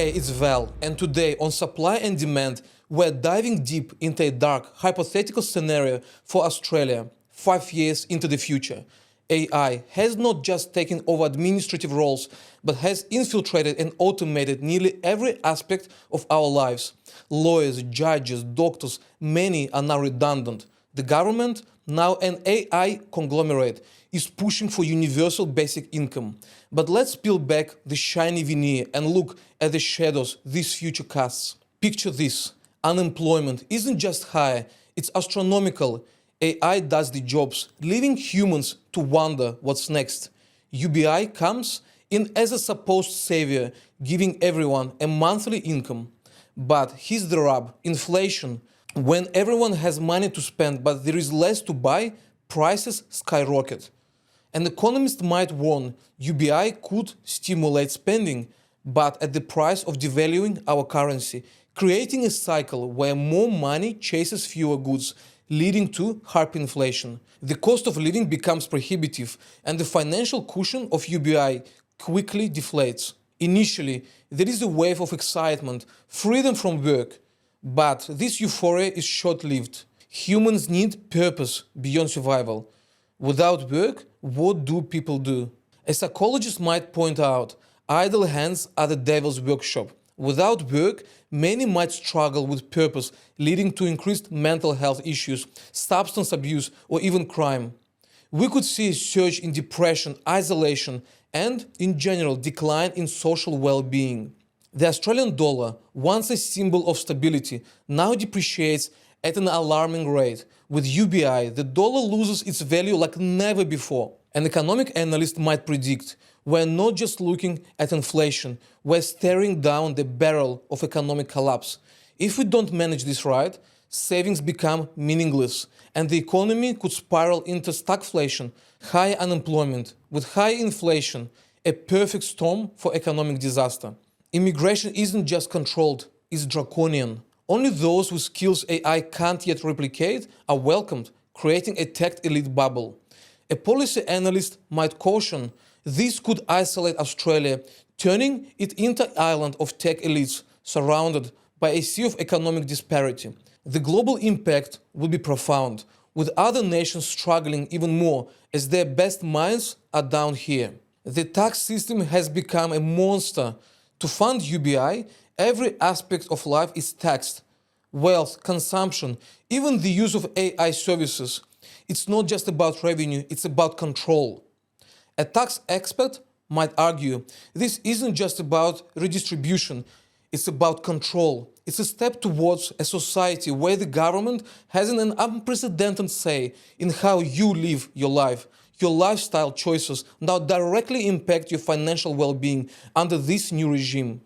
Hey, it's Val, and today on Supply and Demand, we're diving deep into a dark, hypothetical scenario for Australia 5 years into the future. AI has not just taken over administrative roles, but has infiltrated and automated nearly every aspect of our lives. Lawyers, judges, doctors, many are now redundant. The government, now an AI conglomerate, is pushing for universal basic income. But let's peel back the shiny veneer and look at the shadows this future casts. Picture this: unemployment isn't just high, it's astronomical. AI does the jobs, leaving humans to wonder what's next. UBI comes in as a supposed savior, giving everyone a monthly income. But here's the rub: inflation. When everyone has money to spend but there is less to buy, prices skyrocket. An economist might warn UBI could stimulate spending, but at the price of devaluing our currency, creating a cycle where more money chases fewer goods, leading to hyperinflation. The cost of living becomes prohibitive, and the financial cushion of UBI quickly deflates. Initially, there is a wave of excitement, freedom from work, but this euphoria is short-lived. Humans need purpose beyond survival. Without work, what do people do? A psychologist might point out, idle hands are the devil's workshop. Without work, many might struggle with purpose, leading to increased mental health issues, substance abuse, or even crime. We could see a surge in depression, isolation, and, in general, decline in social well-being. The Australian dollar, once a symbol of stability, now depreciates at an alarming rate. With UBI, the dollar loses its value like never before. An economic analyst might predict we're not just looking at inflation, we're staring down the barrel of economic collapse. If we don't manage this right, savings become meaningless, and the economy could spiral into stagflation, high unemployment, with high inflation, a perfect storm for economic disaster. Immigration isn't just controlled, it's draconian. Only those with skills AI can't yet replicate are welcomed, creating a tech elite bubble. A policy analyst might caution this could isolate Australia, turning it into an island of tech elites surrounded by a sea of economic disparity. The global impact would be profound, with other nations struggling even more as their best minds are down here. The tax system has become a monster. To fund UBI, every aspect of life is taxed: wealth, consumption, even the use of AI services. It's not just about revenue, it's about control. A tax expert might argue this isn't just about redistribution, it's about control. It's a step towards a society where the government has an unprecedented say in how you live your life. Your lifestyle choices now directly impact your financial well-being under this new regime.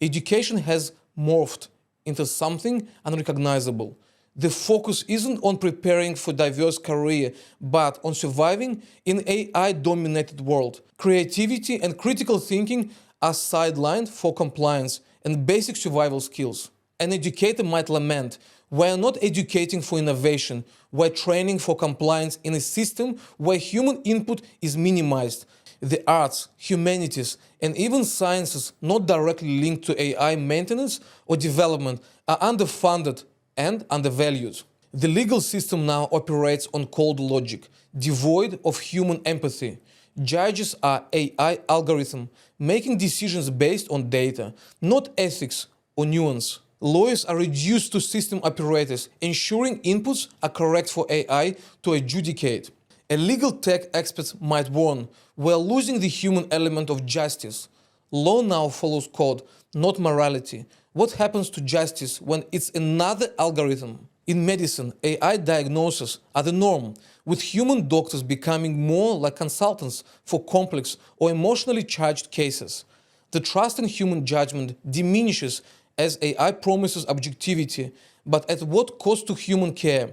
Education has morphed into something unrecognizable. The focus isn't on preparing for a diverse career, but on surviving in an AI-dominated world. Creativity and critical thinking are sidelined for compliance and basic survival skills. An educator might lament, we're not educating for innovation, we're training for compliance in a system where human input is minimized. The arts, humanities, and even sciences not directly linked to AI maintenance or development are underfunded and undervalued. The legal system now operates on cold logic, devoid of human empathy. Judges are AI algorithms, making decisions based on data, not ethics or nuance. Lawyers are reduced to system operators, ensuring inputs are correct for AI to adjudicate. A legal tech expert might warn, we're losing the human element of justice. Law now follows code, not morality. What happens to justice when it's another algorithm? In medicine, AI diagnoses are the norm, with human doctors becoming more like consultants for complex or emotionally charged cases. The trust in human judgment diminishes as AI promises objectivity, but at what cost to human care?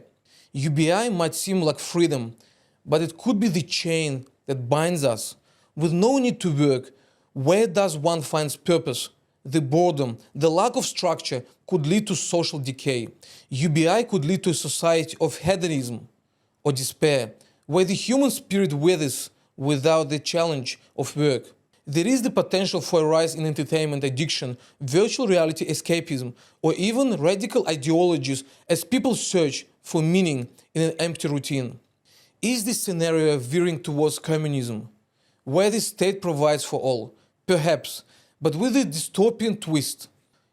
UBI might seem like freedom, but it could be the chain that binds us. With no need to work, where does one find purpose? The boredom, the lack of structure could lead to social decay. UBI could lead to a society of hedonism or despair, where the human spirit withers without the challenge of work. There is the potential for a rise in entertainment addiction, virtual reality escapism, or even radical ideologies as people search for meaning in an empty routine. Is this scenario veering towards communism, where the state provides for all? Perhaps, but with a dystopian twist.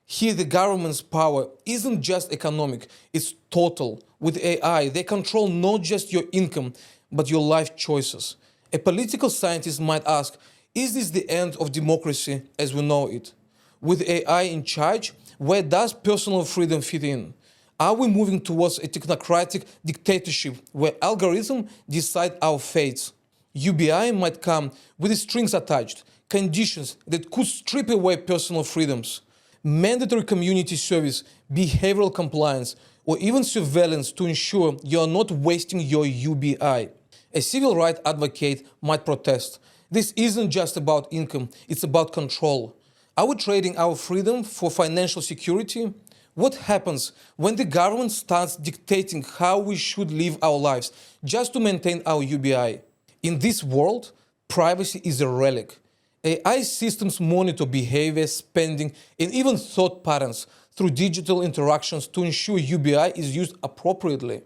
Here the government's power isn't just economic, it's total. With AI, they control not just your income, but your life choices. A political scientist might ask, is this the end of democracy as we know it? With AI in charge, where does personal freedom fit in? Are we moving towards a technocratic dictatorship where algorithms decide our fates? UBI might come with strings attached, conditions that could strip away personal freedoms, mandatory community service, behavioral compliance, or even surveillance to ensure you are not wasting your UBI. A civil rights advocate might protest. This isn't just about income, it's about control. Are we trading our freedom for financial security? What happens when the government starts dictating how we should live our lives just to maintain our UBI? In this world, privacy is a relic. AI systems monitor behavior, spending, and even thought patterns through digital interactions to ensure UBI is used appropriately.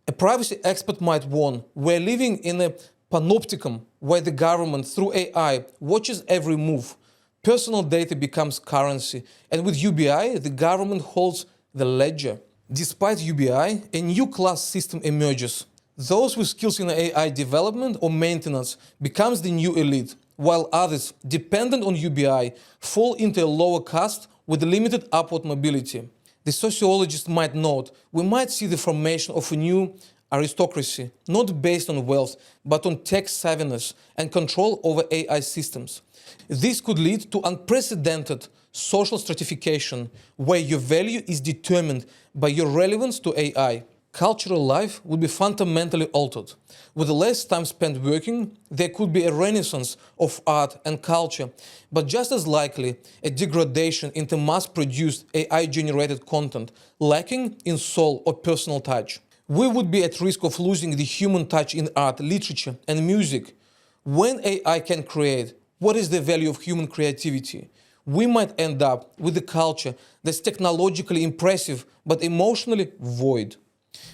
A privacy expert might warn, we're living in a panopticon where the government, through AI, watches every move. Personal data becomes currency, and with UBI, the government holds the ledger. Despite UBI, a new class system emerges. Those with skills in AI development or maintenance becomes the new elite, while others, dependent on UBI, fall into a lower caste with limited upward mobility. The sociologist might note, we might see the formation of a new aristocracy, not based on wealth, but on tech savviness and control over AI systems. This could lead to unprecedented social stratification, where your value is determined by your relevance to AI. Cultural life would be fundamentally altered. With less time spent working, there could be a renaissance of art and culture, but just as likely, a degradation into mass-produced AI-generated content, lacking in soul or personal touch. We would be at risk of losing the human touch in art, literature, and music. When AI can create, what is the value of human creativity? We might end up with a culture that's technologically impressive but emotionally void.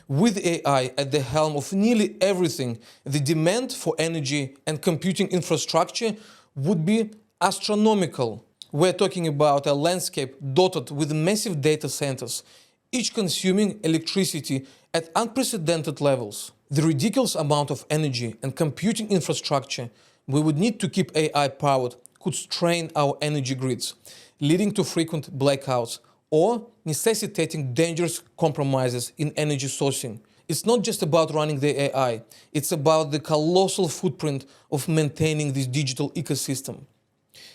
With AI at the helm of nearly everything, the demand for energy and computing infrastructure would be astronomical. We're talking about a landscape dotted with massive data centers, each consuming electricity at unprecedented levels. The ridiculous amount of energy and computing infrastructure we would need to keep AI powered could strain our energy grids, leading to frequent blackouts or necessitating dangerous compromises in energy sourcing. It's not just about running the AI, it's about the colossal footprint of maintaining this digital ecosystem.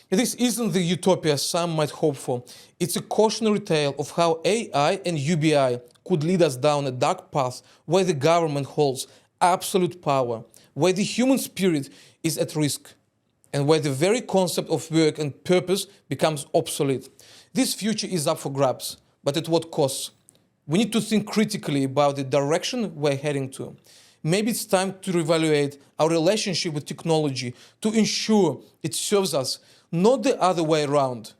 This isn't the utopia some might hope for. It's a cautionary tale of how AI and UBI could lead us down a dark path where the government holds absolute power, where the human spirit is at risk, and where the very concept of work and purpose becomes obsolete. This future is up for grabs, but at what cost? We need to think critically about the direction we're heading to. Maybe it's time to reevaluate our relationship with technology to ensure it serves us, not the other way around.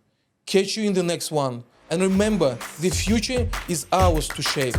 Catch you in the next one. And remember, the future is ours to shape.